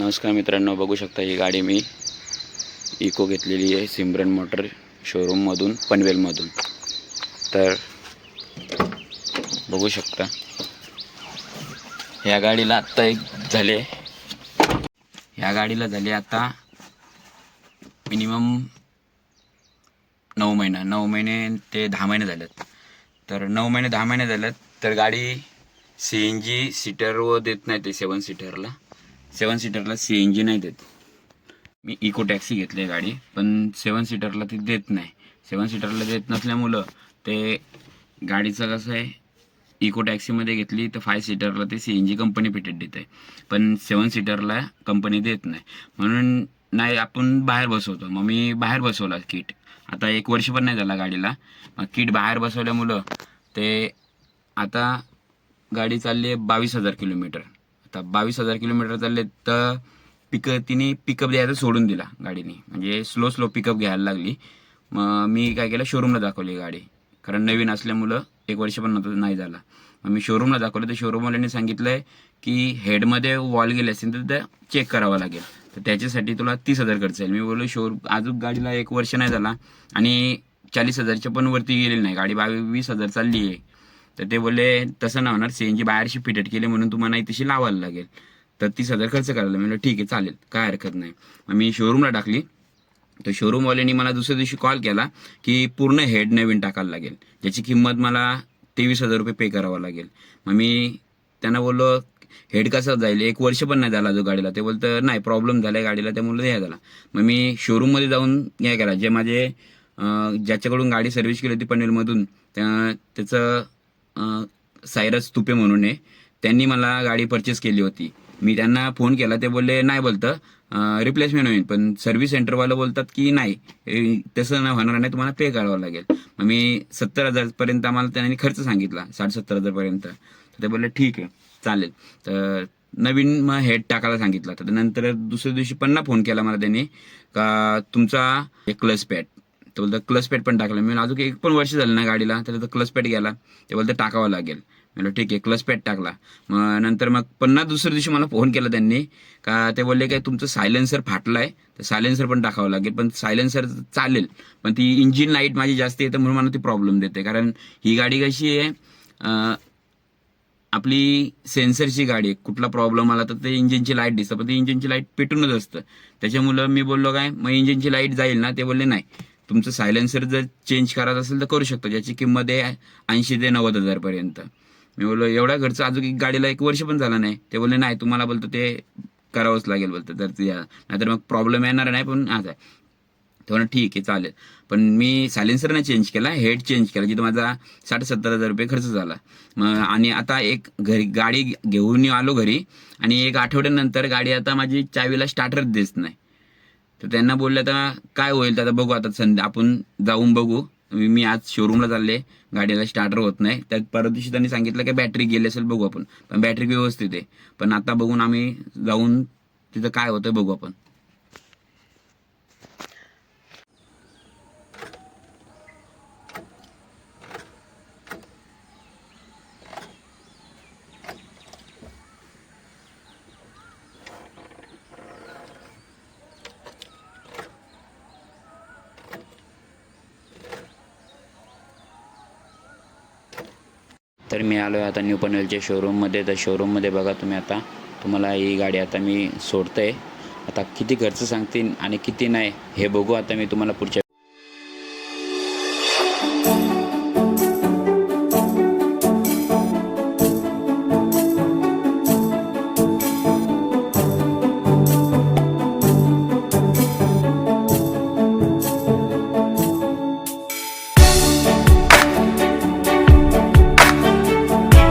नमस्कार मित्रांनो, बघू शकता ही गाडी मी इको घेतलेली आहे सिमरन मोटर शोरूममधून पनवेलमधून। तर बघू शकता ह्या गाडीला आता आता मिनिमम 9 महिने ते 10 महिने झालेत। तर 9 महिने 10 महिने झालेत तर गाडी CNG सीटरवर देत नाही ते 7 सीटरला CNG नाही देत। मी इको टॅक्सी घेतली गाडी, पण 7 सीटरला ती देत नाही। 7 सीटरला देत नसल्यामुळं ते गाडीचं कसं आहे, इको टॅक्सीमध्ये घेतली तर 5 सीटरला ते CNG कंपनी फिटेड देते, पण 7 सीटरला कंपनी देत नाही। म्हणून नाही आपण बाहेर बसवतो। मग मी बाहेर बसवला किट। आता 1 वर्ष पण नाही झाला गाडीला, मग किट बाहेर बसवल्यामुळं ते आता गाडी चालली आहे 22,000 किलोमीटर। आता 22,000 किलोमीटर चालले तर तिने पिकअप द्यायचं सोडून दिला गाडीने, म्हणजे स्लो पिकअप घ्यायला लागली। मग मी काय केलं, शोरूमला दाखवली गाडी, कारण नवीन असल्यामुळं 1 वर्ष पण नाही झाला। मग मी शोरूमला दाखवलं तर शोरूमवाल्याने सांगितलं की हेडमध्ये वॉल गेले असेल तर ते चेक करावं लागेल, तर त्याच्यासाठी तुला 30,000 खर्च येईल। मी बोललो अजून गाडीला 1 वर्ष नाही झाला आणि 40,000च्या पण वरती गेलेली नाही गाडी, 22,000 चालली आहे। तर ते बोलले तसं नाही होणार, CNG बाहेरशी फिटेड केले म्हणून तुम्हाला तशी लावायला लागेल, तर 30,000 खर्च करायला। मी ठीक आहे, चालेल, काय हरकत नाही। मग मी शोरूमला टाकली, तर शोरूमवाल्यांनी मला दुसऱ्या दिवशी कॉल केला की पूर्ण हेड नवीन टाकायला लागेल, ज्याची किंमत मला 23,000 रुपये पे करावं लागेल। मग मी त्यांना बोललो हेड कसं जाईल, 1 वर्ष पण नाही झाला जो गाडीला। ते बोलतं नाही, प्रॉब्लेम झाला आहे गाडीला, त्यामुळे हे झाला। मग मी शोरूममध्ये जाऊन काय करा, जे माझे ज्याच्याकडून गाडी सर्व्हिस केली होती पनवेलमधून, त्याचं सायरस तुपे म्हणून आहे, त्यांनी मला गाडी परचेस केली होती। मी त्यांना फोन केला, ते बोलले नाही बोलतं रिप्लेसमेंट होईल, पण सर्व्हिस सेंटरवालं बोलतात की नाही तसं नाही होणार, नाही तुम्हाला पे करावं लागेल। मग मी 70,000पर्यंत आम्हाला त्यांनी खर्च सांगितला, 60-70,000पर्यंत। तर ते बोलले ठीक आहे, चालेल। तर नवीन मग हेड टाकायला सांगितलं। तर नंतर दुसऱ्या दिवशी पुन्हा फोन केला मला त्यांनी का तुमचा एक क्लच पॅड, तो बोलतं क्लच पॅड पण टाकलं। मी अजून 1 पण वर्ष झालं ना गाडीला, तर क्लच पॅड गेला, ते बोलतं टाकावं लागेल। म्हणलं ठीक आहे, क्लच पॅड टाकला। मग नंतर पुन्हा दुसऱ्या दिवशी मला फोन केला त्यांनी का ते बोलले काय तुमचं सायलेन्सर फाटलाय, तर सायलेन्सर पण टाकावं लागेल। पण सायलेन्सर चालेल, पण ती इंजिन लाईट माझी जास्त येते म्हणून मला ती प्रॉब्लेम देते, कारण ही गाडी कशी आहे, आपली सेन्सरची गाडी आहे, कुठला प्रॉब्लेम आला तर ते इंजिनची लाईट दिसतं, पण ती इंजिनची लाईट पेटूनच असतं। त्याच्यामुळं मी बोललो काय, मग इंजिनची लाईट जाईल ना, ते बोलले नाही, तुमचं सायलेन्सर जर चेंज करायचं असेल तर करू शकतो, ज्याची किंमत आहे 80,000 ते 90,000पर्यंत। मी बोललो एवढा खर्च, अजून गाडीला 1 वर्ष पण झाला नाही। ते बोलले नाही, तुम्हाला बोलतं ते करावंच लागेल बोलतं, तर नाहीतर मग प्रॉब्लेम येणार नाही। पण आता तो ठीक आहे, चालेल। पण मी सायलेन्सर नाही चेंज केला, हेड चेंज केला, जिथं माझा 60-70,000 रुपये खर्च झाला। मग आणि आता गाडी घेऊन आलो घरी, आणि 1 आठवड्यानंतर गाडी आता माझी चावीला स्टार्टर देत नाही। तर त्यांना बोलले आता काय होईल, तर आता बघू, आता आपण जाऊन बघू। मी आज शोरूमला चालले, गाडीला स्टार्टर होत नाही। त्यात परत दिवशी त्यांनी सांगितलं की बॅटरी गेली असेल, बघू आपण, पण बॅटरी व्यवस्थित आहे। पण आता बघून आम्ही जाऊन तिथं काय होतं बघू आपण। तर मी आलो आहे आता न्यू पनवेलच्या शोरूममध्ये। तर शोरूममध्ये बघा तुम्ही, आता तुम्हाला ही गाडी आता मी सोडतो आहे। आता किती खर्च सांगतील आणि किती नाही हे बघू आता मी तुम्हाला पुढच्या